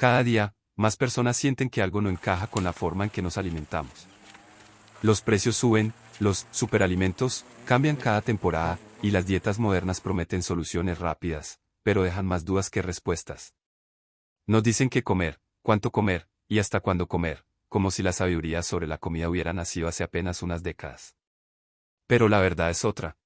Cada día, más personas sienten que algo no encaja con la forma en que nos alimentamos. Los precios suben, los superalimentos cambian cada temporada, y las dietas modernas prometen soluciones rápidas, pero dejan más dudas que respuestas. Nos dicen qué comer, cuánto comer, y hasta cuándo comer, como si la sabiduría sobre la comida hubiera nacido hace apenas unas décadas. Pero la verdad es otra.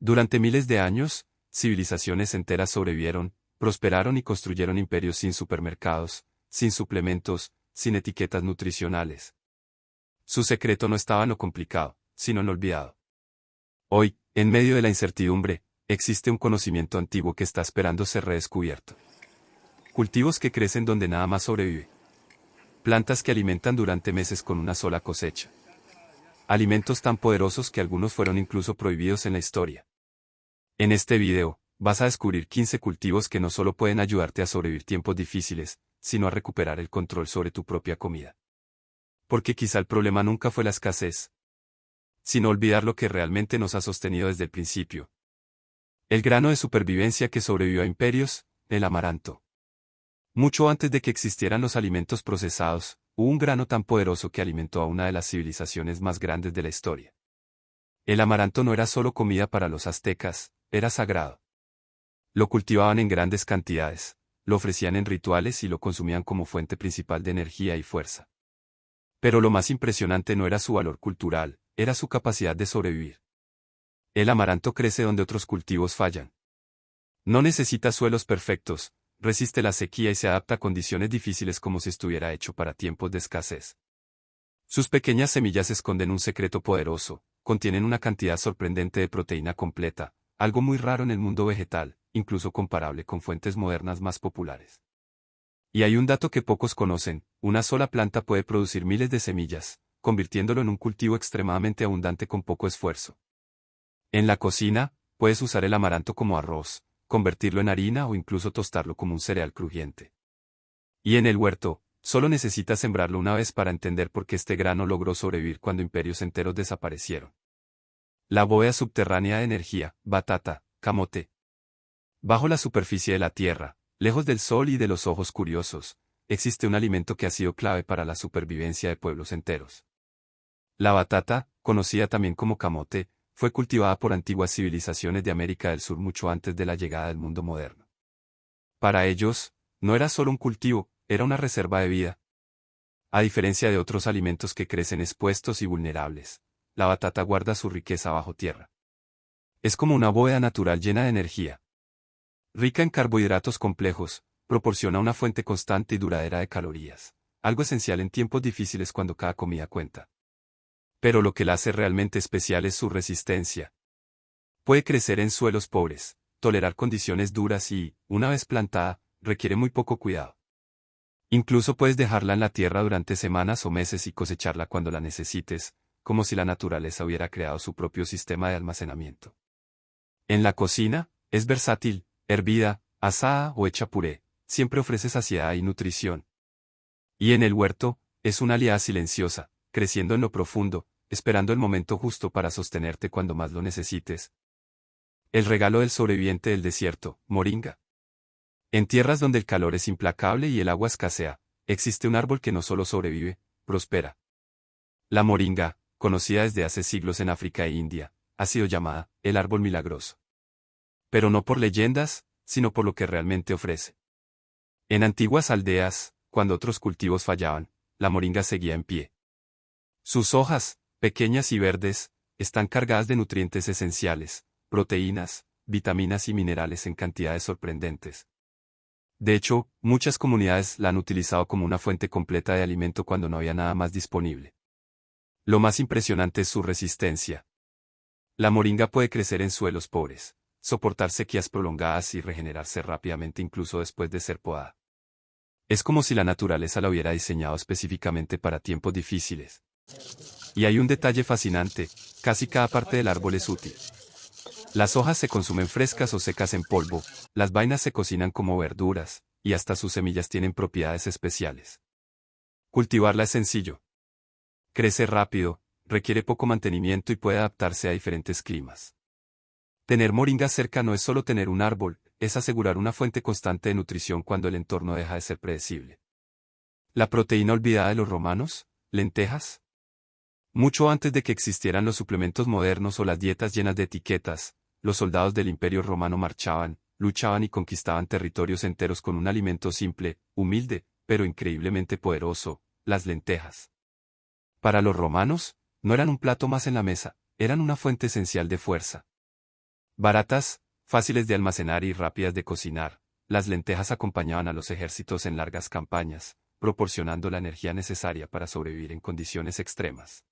Durante miles de años, civilizaciones enteras sobrevivieron, prosperaron y construyeron imperios sin supermercados, sin suplementos, sin etiquetas nutricionales. Su secreto no estaba en lo complicado, sino en lo olvidado. Hoy, en medio de la incertidumbre, existe un conocimiento antiguo que está esperando ser redescubierto. Cultivos que crecen donde nada más sobrevive. Plantas que alimentan durante meses con una sola cosecha. Alimentos tan poderosos que algunos fueron incluso prohibidos en la historia. En este video, vas a descubrir 15 cultivos que no solo pueden ayudarte a sobrevivir tiempos difíciles, sino a recuperar el control sobre tu propia comida. Porque quizá el problema nunca fue la escasez, sino olvidar lo que realmente nos ha sostenido desde el principio. El grano de supervivencia que sobrevivió a imperios, el amaranto. Mucho antes de que existieran los alimentos procesados, hubo un grano tan poderoso que alimentó a una de las civilizaciones más grandes de la historia. El amaranto no era solo comida para los aztecas, era sagrado. Lo cultivaban en grandes cantidades, lo ofrecían en rituales y lo consumían como fuente principal de energía y fuerza. Pero lo más impresionante no era su valor cultural, era su capacidad de sobrevivir. El amaranto crece donde otros cultivos fallan. No necesita suelos perfectos, resiste la sequía y se adapta a condiciones difíciles como si estuviera hecho para tiempos de escasez. Sus pequeñas semillas esconden un secreto poderoso, contienen una cantidad sorprendente de proteína completa, algo muy raro en el mundo vegetal, incluso comparable con fuentes modernas más populares. Y hay un dato que pocos conocen, una sola planta puede producir miles de semillas, convirtiéndolo en un cultivo extremadamente abundante con poco esfuerzo. En la cocina, puedes usar el amaranto como arroz, convertirlo en harina o incluso tostarlo como un cereal crujiente. Y en el huerto, solo necesitas sembrarlo una vez para entender por qué este grano logró sobrevivir cuando imperios enteros desaparecieron. La bóveda subterránea de energía, batata, camote. Bajo la superficie de la tierra, lejos del sol y de los ojos curiosos, existe un alimento que ha sido clave para la supervivencia de pueblos enteros. La batata, conocida también como camote, fue cultivada por antiguas civilizaciones de América del Sur mucho antes de la llegada del mundo moderno. Para ellos, no era solo un cultivo, era una reserva de vida. A diferencia de otros alimentos que crecen expuestos y vulnerables, la batata guarda su riqueza bajo tierra. Es como una bóveda natural llena de energía. Rica en carbohidratos complejos, proporciona una fuente constante y duradera de calorías, algo esencial en tiempos difíciles cuando cada comida cuenta. Pero lo que la hace realmente especial es su resistencia. Puede crecer en suelos pobres, tolerar condiciones duras y, una vez plantada, requiere muy poco cuidado. Incluso puedes dejarla en la tierra durante semanas o meses y cosecharla cuando la necesites, como si la naturaleza hubiera creado su propio sistema de almacenamiento. En la cocina, es versátil, hervida, asada o hecha puré, siempre ofrece saciedad y nutrición. Y en el huerto, es una aliada silenciosa, creciendo en lo profundo, esperando el momento justo para sostenerte cuando más lo necesites. El regalo del sobreviviente del desierto, moringa. En tierras donde el calor es implacable y el agua escasea, existe un árbol que no solo sobrevive, prospera. La moringa, conocida desde hace siglos en África e India, ha sido llamada el árbol milagroso. Pero no por leyendas, sino por lo que realmente ofrece. En antiguas aldeas, cuando otros cultivos fallaban, la moringa seguía en pie. Sus hojas, pequeñas y verdes, están cargadas de nutrientes esenciales, proteínas, vitaminas y minerales en cantidades sorprendentes. De hecho, muchas comunidades la han utilizado como una fuente completa de alimento cuando no había nada más disponible. Lo más impresionante es su resistencia. La moringa puede crecer en suelos pobres, soportar sequías prolongadas y regenerarse rápidamente incluso después de ser podada. Es como si la naturaleza la hubiera diseñado específicamente para tiempos difíciles. Y hay un detalle fascinante, casi cada parte del árbol es útil. Las hojas se consumen frescas o secas en polvo, las vainas se cocinan como verduras, y hasta sus semillas tienen propiedades especiales. Cultivarla es sencillo. Crece rápido, requiere poco mantenimiento y puede adaptarse a diferentes climas. Tener moringa cerca no es solo tener un árbol, es asegurar una fuente constante de nutrición cuando el entorno deja de ser predecible. La proteína olvidada de los romanos, lentejas. Mucho antes de que existieran los suplementos modernos o las dietas llenas de etiquetas, los soldados del Imperio Romano marchaban, luchaban y conquistaban territorios enteros con un alimento simple, humilde, pero increíblemente poderoso, las lentejas. Para los romanos, no eran un plato más en la mesa, eran una fuente esencial de fuerza. Baratas, fáciles de almacenar y rápidas de cocinar, las lentejas acompañaban a los ejércitos en largas campañas, proporcionando la energía necesaria para sobrevivir en condiciones extremas.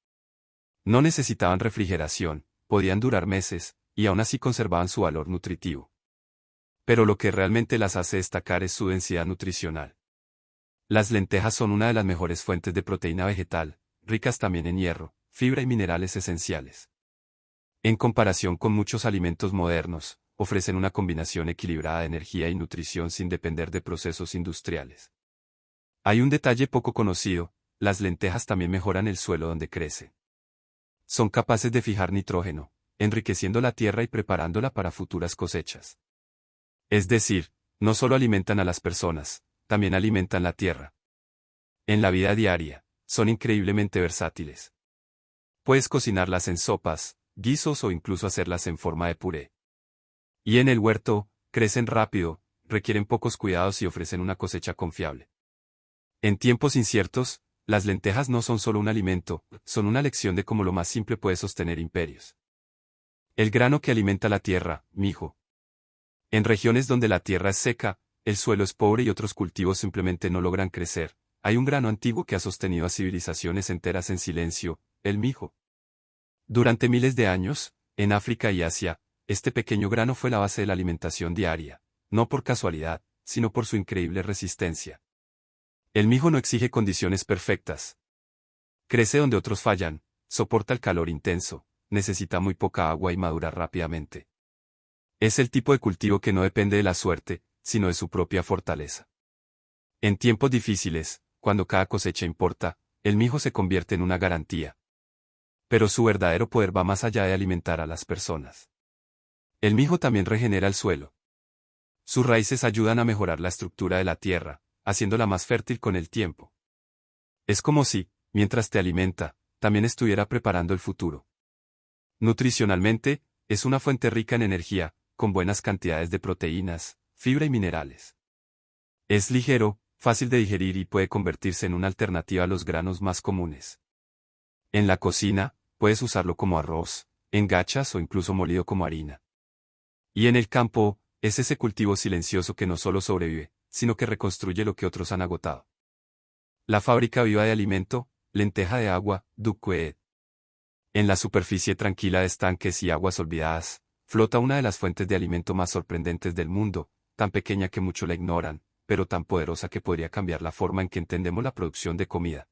No necesitaban refrigeración, podían durar meses, y aún así conservaban su valor nutritivo. Pero lo que realmente las hace destacar es su densidad nutricional. Las lentejas son una de las mejores fuentes de proteína vegetal, ricas también en hierro, fibra y minerales esenciales. En comparación con muchos alimentos modernos, ofrecen una combinación equilibrada de energía y nutrición sin depender de procesos industriales. Hay un detalle poco conocido, las lentejas también mejoran el suelo donde crecen. Son capaces de fijar nitrógeno, enriqueciendo la tierra y preparándola para futuras cosechas. Es decir, no solo alimentan a las personas, también alimentan la tierra. En la vida diaria, son increíblemente versátiles. Puedes cocinarlas en sopas, guisos o incluso hacerlas en forma de puré. Y en el huerto, crecen rápido, requieren pocos cuidados y ofrecen una cosecha confiable. En tiempos inciertos, las lentejas no son solo un alimento, son una lección de cómo lo más simple puede sostener imperios. El grano que alimenta la tierra, mijo. En regiones donde la tierra es seca, el suelo es pobre y otros cultivos simplemente no logran crecer, hay un grano antiguo que ha sostenido a civilizaciones enteras en silencio, el mijo. Durante miles de años, en África y Asia, este pequeño grano fue la base de la alimentación diaria, no por casualidad, sino por su increíble resistencia. El mijo no exige condiciones perfectas. Crece donde otros fallan, soporta el calor intenso, necesita muy poca agua y madura rápidamente. Es el tipo de cultivo que no depende de la suerte, sino de su propia fortaleza. En tiempos difíciles, cuando cada cosecha importa, el mijo se convierte en una garantía. Pero su verdadero poder va más allá de alimentar a las personas. El mijo también regenera el suelo. Sus raíces ayudan a mejorar la estructura de la tierra, haciéndola más fértil con el tiempo. Es como si, mientras te alimenta, también estuviera preparando el futuro. Nutricionalmente, es una fuente rica en energía, con buenas cantidades de proteínas, fibra y minerales. Es ligero, fácil de digerir y puede convertirse en una alternativa a los granos más comunes. En la cocina, puedes usarlo como arroz, en gachas o incluso molido como harina. Y en el campo, es ese cultivo silencioso que no solo sobrevive, sino que reconstruye lo que otros han agotado. La fábrica viva de alimento, lenteja de agua, dukkweed. En la superficie tranquila de estanques y aguas olvidadas, flota una de las fuentes de alimento más sorprendentes del mundo, tan pequeña que muchos la ignoran, pero tan poderosa que podría cambiar la forma en que entendemos la producción de comida.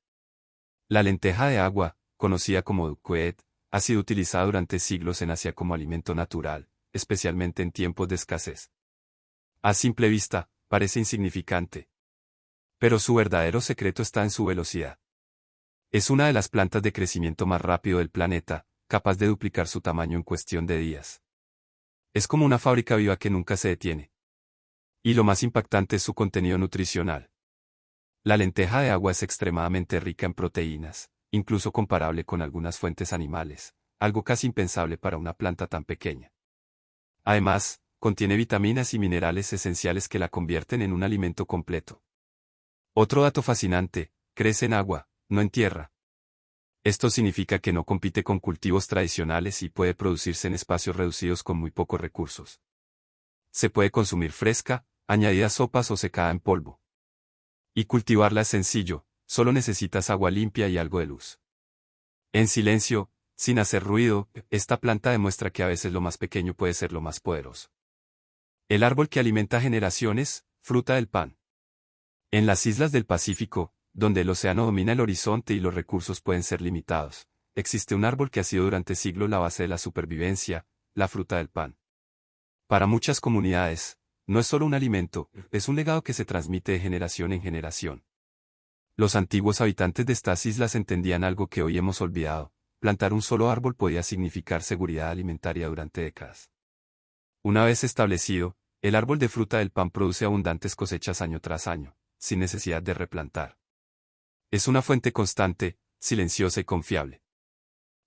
La lenteja de agua, conocida como dukkweed, ha sido utilizada durante siglos en Asia como alimento natural, especialmente en tiempos de escasez. A simple vista, parece insignificante. Pero su verdadero secreto está en su velocidad. Es una de las plantas de crecimiento más rápido del planeta, capaz de duplicar su tamaño en cuestión de días. Es como una fábrica viva que nunca se detiene. Y lo más impactante es su contenido nutricional. La lenteja de agua es extremadamente rica en proteínas, incluso comparable con algunas fuentes animales, algo casi impensable para una planta tan pequeña. Además, contiene vitaminas y minerales esenciales que la convierten en un alimento completo. Otro dato fascinante, crece en agua, no en tierra. Esto significa que no compite con cultivos tradicionales y puede producirse en espacios reducidos con muy pocos recursos. Se puede consumir fresca, añadida a sopas o secada en polvo. Y cultivarla es sencillo, solo necesitas agua limpia y algo de luz. En silencio, sin hacer ruido, esta planta demuestra que a veces lo más pequeño puede ser lo más poderoso. El árbol que alimenta generaciones, fruta del pan. En las islas del Pacífico, donde el océano domina el horizonte y los recursos pueden ser limitados, existe un árbol que ha sido durante siglos la base de la supervivencia, la fruta del pan. Para muchas comunidades, no es solo un alimento, es un legado que se transmite de generación en generación. Los antiguos habitantes de estas islas entendían algo que hoy hemos olvidado: plantar un solo árbol podía significar seguridad alimentaria durante décadas. Una vez establecido, el árbol de fruta del pan produce abundantes cosechas año tras año, sin necesidad de replantar. Es una fuente constante, silenciosa y confiable.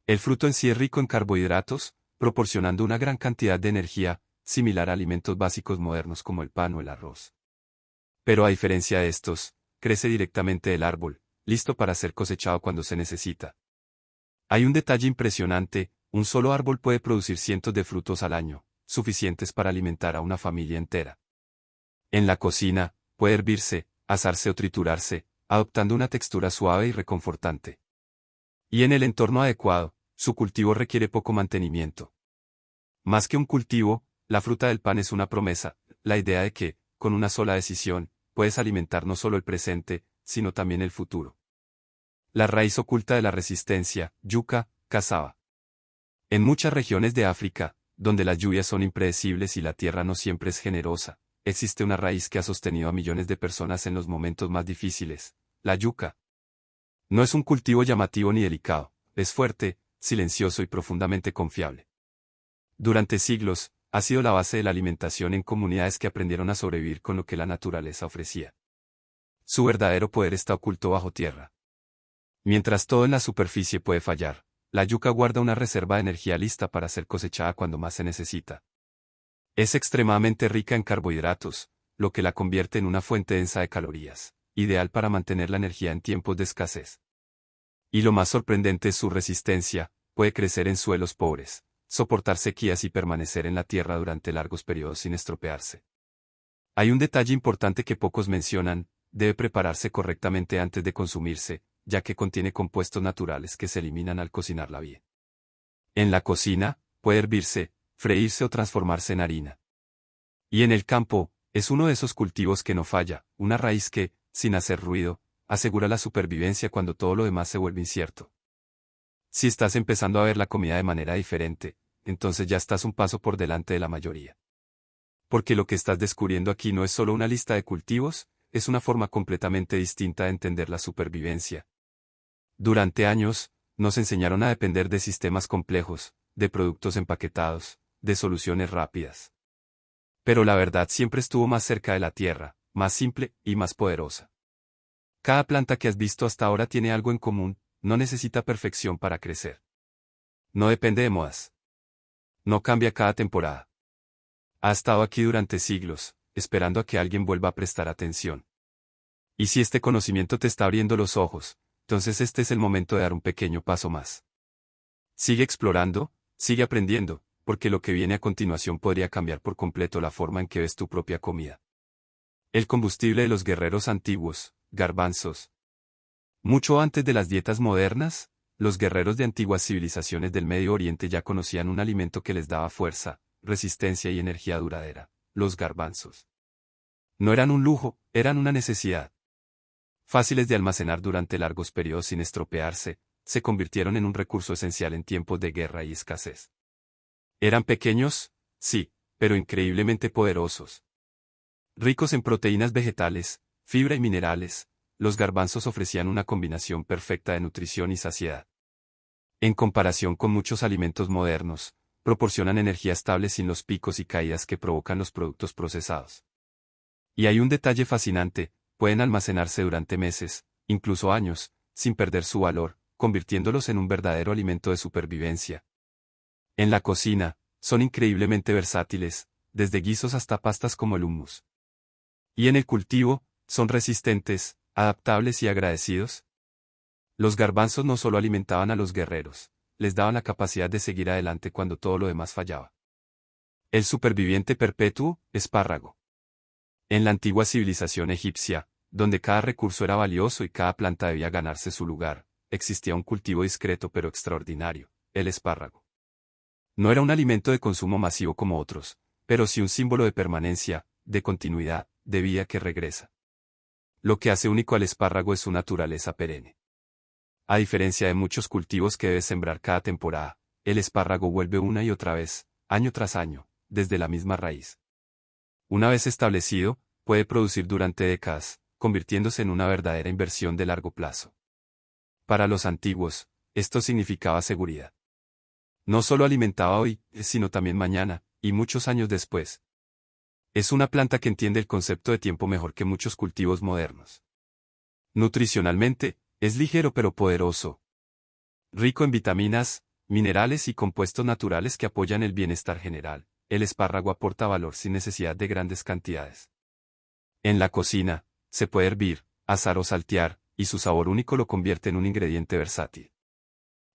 El fruto en sí es rico en carbohidratos, proporcionando una gran cantidad de energía, similar a alimentos básicos modernos como el pan o el arroz. Pero a diferencia de estos, crece directamente del árbol, listo para ser cosechado cuando se necesita. Hay un detalle impresionante: un solo árbol puede producir cientos de frutos al año, suficientes para alimentar a una familia entera. En la cocina, puede hervirse, asarse o triturarse, adoptando una textura suave y reconfortante. Y en el entorno adecuado, su cultivo requiere poco mantenimiento. Más que un cultivo, la fruta del pan es una promesa, la idea de que, con una sola decisión, puedes alimentar no solo el presente, sino también el futuro. La raíz oculta de la resistencia, yuca, cassava. En muchas regiones de África, donde las lluvias son impredecibles y la tierra no siempre es generosa, existe una raíz que ha sostenido a millones de personas en los momentos más difíciles: la yuca. No es un cultivo llamativo ni delicado, es fuerte, silencioso y profundamente confiable. Durante siglos, ha sido la base de la alimentación en comunidades que aprendieron a sobrevivir con lo que la naturaleza ofrecía. Su verdadero poder está oculto bajo tierra. Mientras todo en la superficie puede fallar, la yuca guarda una reserva de energía lista para ser cosechada cuando más se necesita. Es extremadamente rica en carbohidratos, lo que la convierte en una fuente densa de calorías, ideal para mantener la energía en tiempos de escasez. Y lo más sorprendente es su resistencia: puede crecer en suelos pobres, soportar sequías y permanecer en la tierra durante largos periodos sin estropearse. Hay un detalle importante que pocos mencionan: debe prepararse correctamente antes de consumirse, ya que contiene compuestos naturales que se eliminan al cocinarla bien. En la cocina, puede hervirse, freírse o transformarse en harina. Y en el campo, es uno de esos cultivos que no falla, una raíz que, sin hacer ruido, asegura la supervivencia cuando todo lo demás se vuelve incierto. Si estás empezando a ver la comida de manera diferente, entonces ya estás un paso por delante de la mayoría. Porque lo que estás descubriendo aquí no es solo una lista de cultivos, es una forma completamente distinta de entender la supervivencia. Durante años, nos enseñaron a depender de sistemas complejos, de productos empaquetados, de soluciones rápidas. Pero la verdad siempre estuvo más cerca de la tierra, más simple y más poderosa. Cada planta que has visto hasta ahora tiene algo en común: no necesita perfección para crecer. No depende de modas. No cambia cada temporada. Ha estado aquí durante siglos, esperando a que alguien vuelva a prestar atención. Y si este conocimiento te está abriendo los ojos, entonces este es el momento de dar un pequeño paso más. Sigue explorando, sigue aprendiendo, porque lo que viene a continuación podría cambiar por completo la forma en que ves tu propia comida. El combustible de los guerreros antiguos, garbanzos. Mucho antes de las dietas modernas, los guerreros de antiguas civilizaciones del Medio Oriente ya conocían un alimento que les daba fuerza, resistencia y energía duradera: los garbanzos. No eran un lujo, eran una necesidad. Fáciles de almacenar durante largos periodos sin estropearse, se convirtieron en un recurso esencial en tiempos de guerra y escasez. Eran pequeños, sí, pero increíblemente poderosos. Ricos en proteínas vegetales, fibra y minerales, los garbanzos ofrecían una combinación perfecta de nutrición y saciedad. En comparación con muchos alimentos modernos, proporcionan energía estable sin los picos y caídas que provocan los productos procesados. Y hay un detalle fascinante: pueden almacenarse durante meses, incluso años, sin perder su valor, convirtiéndolos en un verdadero alimento de supervivencia. En la cocina, son increíblemente versátiles, desde guisos hasta pastas como el hummus. Y en el cultivo, son resistentes, adaptables y agradecidos. Los garbanzos no solo alimentaban a los guerreros, les daban la capacidad de seguir adelante cuando todo lo demás fallaba. El superviviente perpetuo, espárrago. En la antigua civilización egipcia, donde cada recurso era valioso y cada planta debía ganarse su lugar, existía un cultivo discreto pero extraordinario: el espárrago. No era un alimento de consumo masivo como otros, pero sí un símbolo de permanencia, de continuidad, de vida que regresa. Lo que hace único al espárrago es su naturaleza perenne. A diferencia de muchos cultivos que debes sembrar cada temporada, el espárrago vuelve una y otra vez, año tras año, desde la misma raíz. Una vez establecido, puede producir durante décadas, convirtiéndose en una verdadera inversión de largo plazo. Para los antiguos, esto significaba seguridad. No solo alimentaba hoy, sino también mañana, y muchos años después. Es una planta que entiende el concepto de tiempo mejor que muchos cultivos modernos. Nutricionalmente, es ligero pero poderoso. Rico en vitaminas, minerales y compuestos naturales que apoyan el bienestar general, el espárrago aporta valor sin necesidad de grandes cantidades. En la cocina, se puede hervir, asar o saltear, y su sabor único lo convierte en un ingrediente versátil.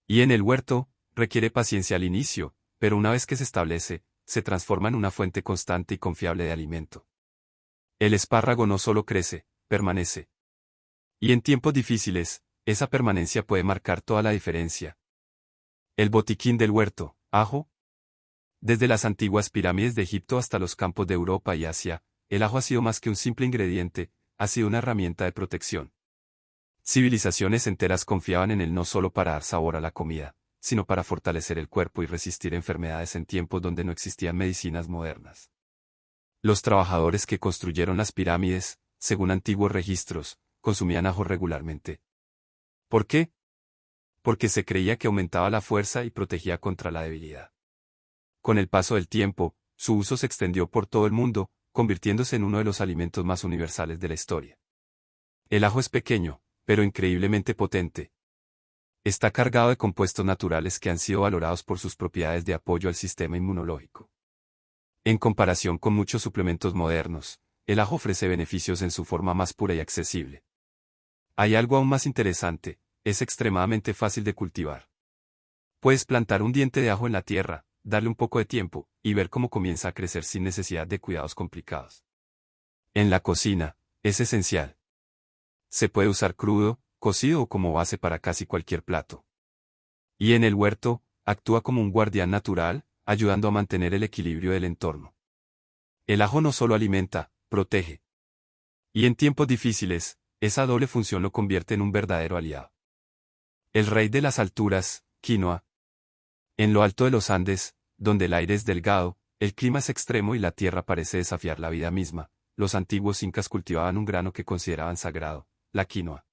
Y en el huerto, requiere paciencia al inicio, pero una vez que se establece, se transforma en una fuente constante y confiable de alimento. El espárrago no solo crece, permanece. Y en tiempos difíciles, esa permanencia puede marcar toda la diferencia. El botiquín del huerto, ajo. Desde las antiguas pirámides de Egipto hasta los campos de Europa y Asia, el ajo ha sido más que un simple ingrediente, ha sido una herramienta de protección. Civilizaciones enteras confiaban en él no solo para dar sabor a la comida, sino para fortalecer el cuerpo y resistir enfermedades en tiempos donde no existían medicinas modernas. Los trabajadores que construyeron las pirámides, según antiguos registros, consumían ajo regularmente. ¿Por qué? Porque se creía que aumentaba la fuerza y protegía contra la debilidad. Con el paso del tiempo, su uso se extendió por todo el mundo, convirtiéndose en uno de los alimentos más universales de la historia. El ajo es pequeño, pero increíblemente potente. Está cargado de compuestos naturales que han sido valorados por sus propiedades de apoyo al sistema inmunológico. En comparación con muchos suplementos modernos, el ajo ofrece beneficios en su forma más pura y accesible. Hay algo aún más interesante, es extremadamente fácil de cultivar. Puedes plantar un diente de ajo en la tierra, darle un poco de tiempo, y ver cómo comienza a crecer sin necesidad de cuidados complicados. En la cocina, es esencial. Se puede usar crudo, cocido o como base para casi cualquier plato. Y en el huerto, actúa como un guardián natural, ayudando a mantener el equilibrio del entorno. El ajo no solo alimenta, protege. Y en tiempos difíciles, esa doble función lo convierte en un verdadero aliado. El rey de las alturas, quinoa. En lo alto de los Andes, donde el aire es delgado, el clima es extremo y la tierra parece desafiar la vida misma, los antiguos incas cultivaban un grano que consideraban sagrado, la quinoa.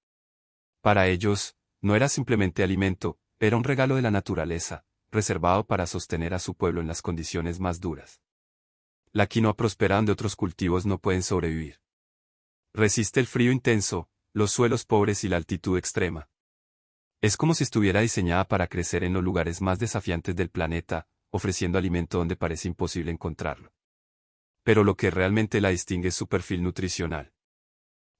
Para ellos, no era simplemente alimento, era un regalo de la naturaleza, reservado para sostener a su pueblo en las condiciones más duras. La quinoa prospera donde otros cultivos no pueden sobrevivir. Resiste el frío intenso, los suelos pobres y la altitud extrema. Es como si estuviera diseñada para crecer en los lugares más desafiantes del planeta, ofreciendo alimento donde parece imposible encontrarlo. Pero lo que realmente la distingue es su perfil nutricional.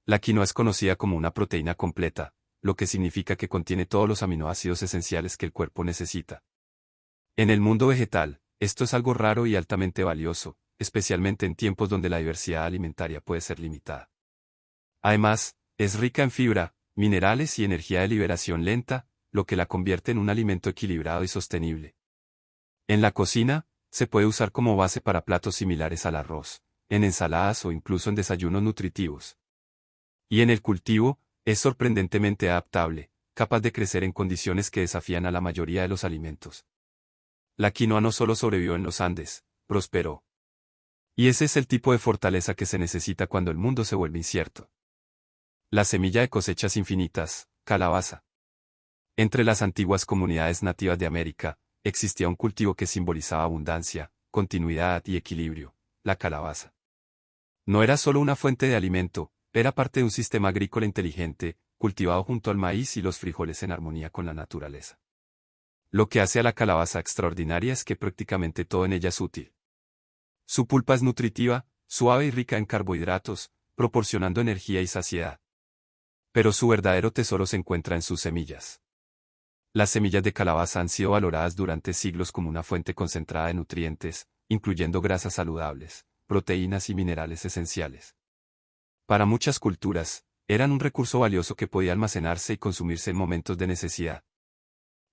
La quinoa es conocida como una proteína completa, lo que significa que contiene todos los aminoácidos esenciales que el cuerpo necesita. En el mundo vegetal, esto es algo raro y altamente valioso, especialmente en tiempos donde la diversidad alimentaria puede ser limitada. Además, es rica en fibra, minerales y energía de liberación lenta, lo que la convierte en un alimento equilibrado y sostenible. En la cocina, se puede usar como base para platos similares al arroz, en ensaladas o incluso en desayunos nutritivos. Y en el cultivo, es sorprendentemente adaptable, capaz de crecer en condiciones que desafían a la mayoría de los alimentos. La quinoa no solo sobrevivió en los Andes, prosperó. Y ese es el tipo de fortaleza que se necesita cuando el mundo se vuelve incierto. La semilla de cosechas infinitas, calabaza. Entre las antiguas comunidades nativas de América, existía un cultivo que simbolizaba abundancia, continuidad y equilibrio, la calabaza. No era solo una fuente de alimento, era parte de un sistema agrícola inteligente, cultivado junto al maíz y los frijoles en armonía con la naturaleza. Lo que hace a la calabaza extraordinaria es que prácticamente todo en ella es útil. Su pulpa es nutritiva, suave y rica en carbohidratos, proporcionando energía y saciedad. Pero su verdadero tesoro se encuentra en sus semillas. Las semillas de calabaza han sido valoradas durante siglos como una fuente concentrada de nutrientes, incluyendo grasas saludables, proteínas y minerales esenciales. Para muchas culturas, eran un recurso valioso que podía almacenarse y consumirse en momentos de necesidad.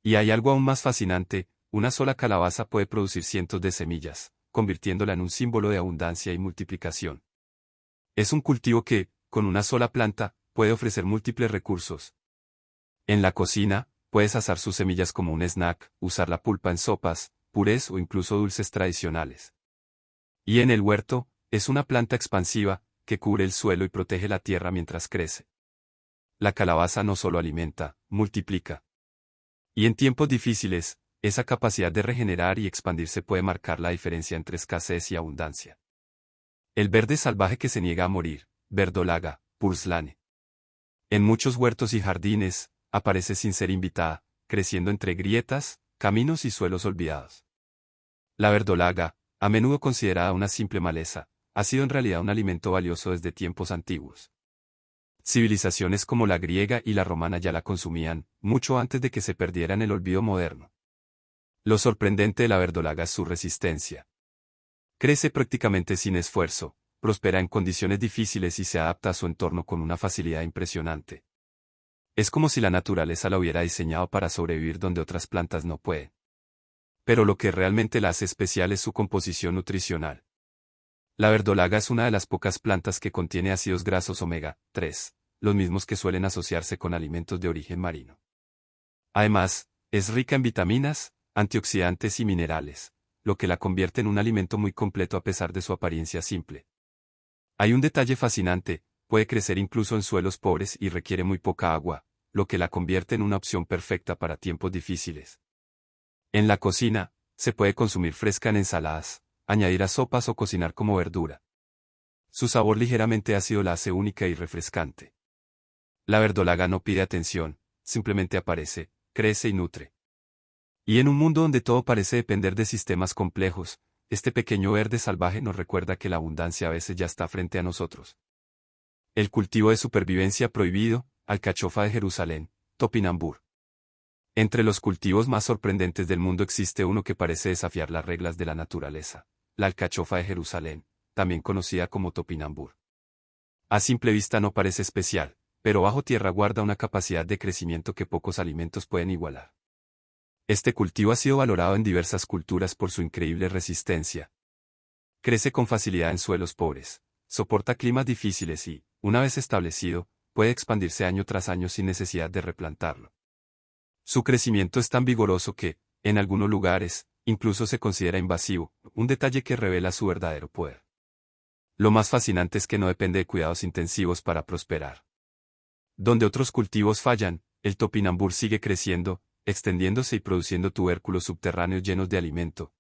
Y hay algo aún más fascinante, una sola calabaza puede producir cientos de semillas, convirtiéndola en un símbolo de abundancia y multiplicación. Es un cultivo que, con una sola planta, puede ofrecer múltiples recursos. En la cocina, puedes asar sus semillas como un snack, usar la pulpa en sopas, purés o incluso dulces tradicionales. Y en el huerto, es una planta expansiva, que cubre el suelo y protege la tierra mientras crece. La calabaza no solo alimenta, multiplica. Y en tiempos difíciles, esa capacidad de regenerar y expandirse puede marcar la diferencia entre escasez y abundancia. El verde salvaje que se niega a morir, verdolaga, purslane. En muchos huertos y jardines, aparece sin ser invitada, creciendo entre grietas, caminos y suelos olvidados. La verdolaga, a menudo considerada una simple maleza, ha sido en realidad un alimento valioso desde tiempos antiguos. Civilizaciones como la griega y la romana ya la consumían, mucho antes de que se perdiera en el olvido moderno. Lo sorprendente de la verdolaga es su resistencia. Crece prácticamente sin esfuerzo, prospera en condiciones difíciles y se adapta a su entorno con una facilidad impresionante. Es como si la naturaleza la hubiera diseñado para sobrevivir donde otras plantas no pueden. Pero lo que realmente la hace especial es su composición nutricional. La verdolaga es una de las pocas plantas que contiene ácidos grasos omega 3, los mismos que suelen asociarse con alimentos de origen marino. Además, es rica en vitaminas, antioxidantes y minerales, lo que la convierte en un alimento muy completo a pesar de su apariencia simple. Hay un detalle fascinante, puede crecer incluso en suelos pobres y requiere muy poca agua, lo que la convierte en una opción perfecta para tiempos difíciles. En la cocina, se puede consumir fresca en ensaladas, añadir a sopas o cocinar como verdura. Su sabor ligeramente ácido la hace única y refrescante. La verdolaga no pide atención, simplemente aparece, crece y nutre. Y en un mundo donde todo parece depender de sistemas complejos, este pequeño verde salvaje nos recuerda que la abundancia a veces ya está frente a nosotros. El cultivo de supervivencia prohibido, alcachofa de Jerusalén, topinambur. Entre los cultivos más sorprendentes del mundo existe uno que parece desafiar las reglas de la naturaleza, la alcachofa de Jerusalén, también conocida como topinambur. A simple vista no parece especial, pero bajo tierra guarda una capacidad de crecimiento que pocos alimentos pueden igualar. Este cultivo ha sido valorado en diversas culturas por su increíble resistencia. Crece con facilidad en suelos pobres, soporta climas difíciles y, una vez establecido, puede expandirse año tras año sin necesidad de replantarlo. Su crecimiento es tan vigoroso que, en algunos lugares, incluso se considera invasivo, un detalle que revela su verdadero poder. Lo más fascinante es que no depende de cuidados intensivos para prosperar. Donde otros cultivos fallan, el topinambur sigue creciendo, extendiéndose y produciendo tubérculos subterráneos llenos de alimento.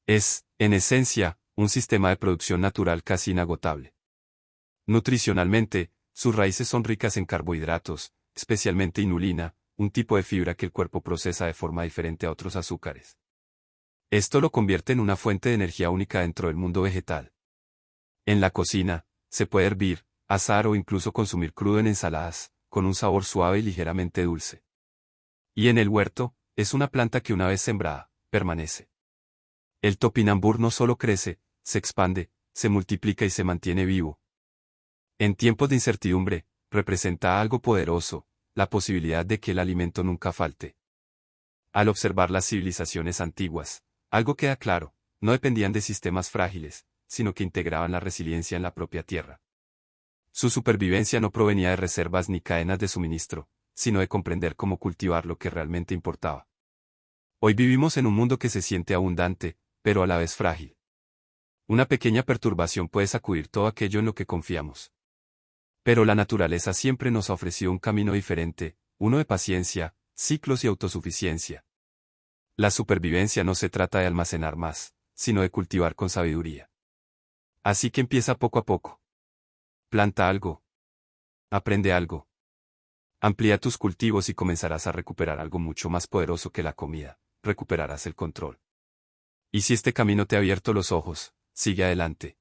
Es, en esencia, un sistema de producción natural casi inagotable. Nutricionalmente, sus raíces son ricas en carbohidratos, especialmente inulina, un tipo de fibra que el cuerpo procesa de forma diferente a otros azúcares. Esto lo convierte en una fuente de energía única dentro del mundo vegetal. En la cocina, se puede hervir, asar o incluso consumir crudo en ensaladas, con un sabor suave y ligeramente dulce. Y en el huerto, es una planta que una vez sembrada, permanece. El topinambur no solo crece, se expande, se multiplica y se mantiene vivo. En tiempos de incertidumbre, representa algo poderoso, la posibilidad de que el alimento nunca falte. Al observar las civilizaciones antiguas, algo queda claro, no dependían de sistemas frágiles, sino que integraban la resiliencia en la propia tierra. Su supervivencia no provenía de reservas ni cadenas de suministro, sino de comprender cómo cultivar lo que realmente importaba. Hoy vivimos en un mundo que se siente abundante, pero a la vez frágil. Una pequeña perturbación puede sacudir todo aquello en lo que confiamos. Pero la naturaleza siempre nos ha ofrecido un camino diferente, uno de paciencia, ciclos y autosuficiencia. La supervivencia no se trata de almacenar más, sino de cultivar con sabiduría. Así que empieza poco a poco. Planta algo. Aprende algo. Amplía tus cultivos y comenzarás a recuperar algo mucho más poderoso que la comida, recuperarás el control. Y si este camino te ha abierto los ojos, sigue adelante.